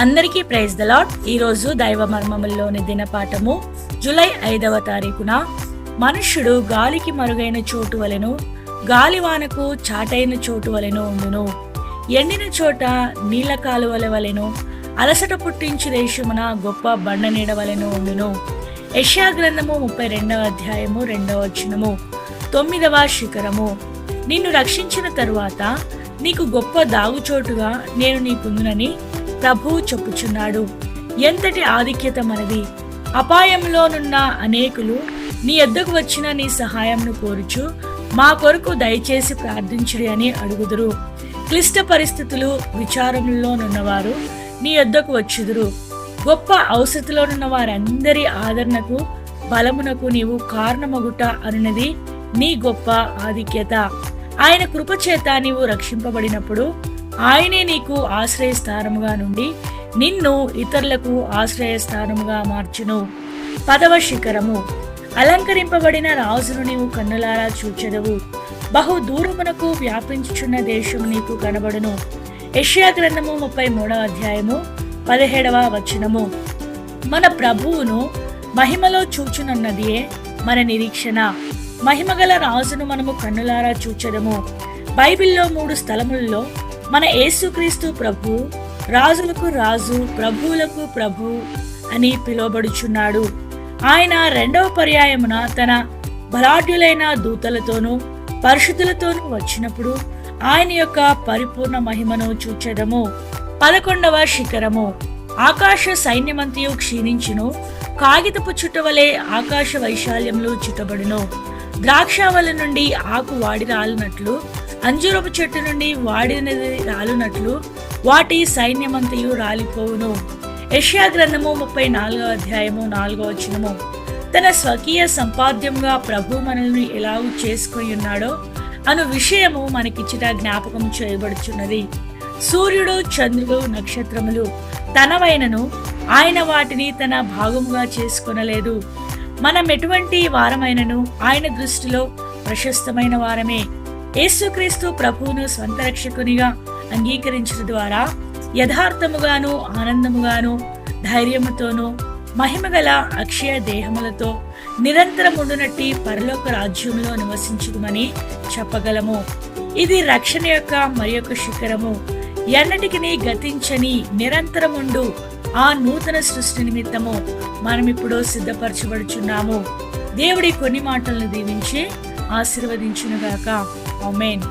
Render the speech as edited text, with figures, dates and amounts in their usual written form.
అందరికీ praise the lord. ఈరోజు దైవ మర్మముల్లోని దినపాఠము జూలై 5వ తారీఖున, మనుష్యుడు గాలికి మరుగైన చోటు వలెను, గాలివానకు చాటైన చోటు వలెను ఉండును. ఎండిన చోట నీళ్ల కాలువల వలెను, అలసట పుట్టించు దేశమున గొప్ప బండ నీడ వలెను ఉండును. యెషయా గ్రంథము 32వ అధ్యాయము 2వ వచనము. 9వ శిఖరము. నిన్ను రక్షించిన తరువాత నీకు గొప్ప దాగుచోటుగా నేను నీకుందునని ప్రభువు చెప్పుచున్నాడు. ఎంతటి ఆధిక్యత మనది! అపాయంలోనున్న అనేకులు నీ యొద్దకు వచ్చిన నీ సహాయంను కోరుచు, మా కొరకు దయచేసి ప్రార్థించుడి అని అడుగుదురు. క్లిష్ట పరిస్థితులు విచారంలోనున్నవారు నీ యొద్దకు వచ్చుదురు. గొప్ప అవసరతలోనున్న వారందరి ఆదరణకు బలమునకు నీవు కారణమగుట అనున్నది నీ గొప్ప ఆధిక్యత. ఆయన కృపచేత నీవు రక్షింపబడినప్పుడు ఆయనే నీకు ఆశ్రయస్థానముగా నుండి నిన్ను ఇతరులకు ఆశ్రయస్థానముగా మార్చును. 10వ శిఖరము. అలంకరింపబడిన రాజును నీవు కన్నులారా చూచెదవు. బహు దూరమునకు వ్యాపించుచున్న దేశము నీకు కనబడును. యెషయా గ్రంథము 33వ అధ్యాయము 17వ వచనము. మన ప్రభువును మహిమలో చూచునన్నదియే మన నిరీక్షణ. మహిమగల రాజును మనము కన్నులారా చూచెదము. బైబిల్లో 3 స్థలములలో మన యేసుక్రీస్తు ప్రభు రాజులకు రాజు, ప్రభువులకు ప్రభు అని పిలువబడుచున్నాడు. ఆయన 2వ పర్యాయమున తన బలాఢ్యులైన దూతలతోనూ పరిశుద్ధులతోనూ వచ్చినప్పుడు ఆయన యొక్క పరిపూర్ణ మహిమను చూచెదము. 11వ శిఖరము. ఆకాశ సైన్యమంతయు క్షీణించును, కాగితపు చుట్టవలే ఆకాశ వైశాల్యములు చుట్టబడును. ద్రాక్షావళి నుండి ఆకు వాడి రాలినట్లు, అంజూరపు చెట్టు నుండి వాడినది రాలునట్లు వాటి సైన్యమంతయు రాలిపోవును. యెషయా గ్రంథము 34వ అధ్యాయము 4వ వచనము. తన స్వకీయ సంపాద్యంగా ప్రభు మనల్ని ఎలాగూ చేసుకొని ఉన్నాడో అను విషయము మనకిచ్చట జ్ఞాపకం చేయబడుచున్నది. సూర్యుడు, చంద్రుడు, నక్షత్రములు తనవైనను ఆయన వాటిని తన భాగముగా చేసుకొనలేదు. మనం ఎటువంటి వారమైనను ఆయన దృష్టిలో ప్రశస్తమైన వారమే. యేసుక్రీస్తు ప్రభువును స్వంత రక్షకునిగా అంగీకరించడం ద్వారా యథార్థముగాను ఆనందముగాను ధైర్యముతోనూ మహిమగల అక్షయ దేహములతో నిరంతరముండునట్టి పరలోక రాజ్యంలో నివసించుమని చెప్పగలము. ఇది రక్షణ యొక్క మరి యొక్క శిఖరము. ఎన్నటికి గతించని నిరంతరముండు ఆ నూతన సృష్టి నిమిత్తము మనమిప్పుడు సిద్ధపరచబడుచున్నాము. దేవుడి కొన్ని మాటలను దీవించి ఆశీర్వదించునుగాక. ఆమేన్.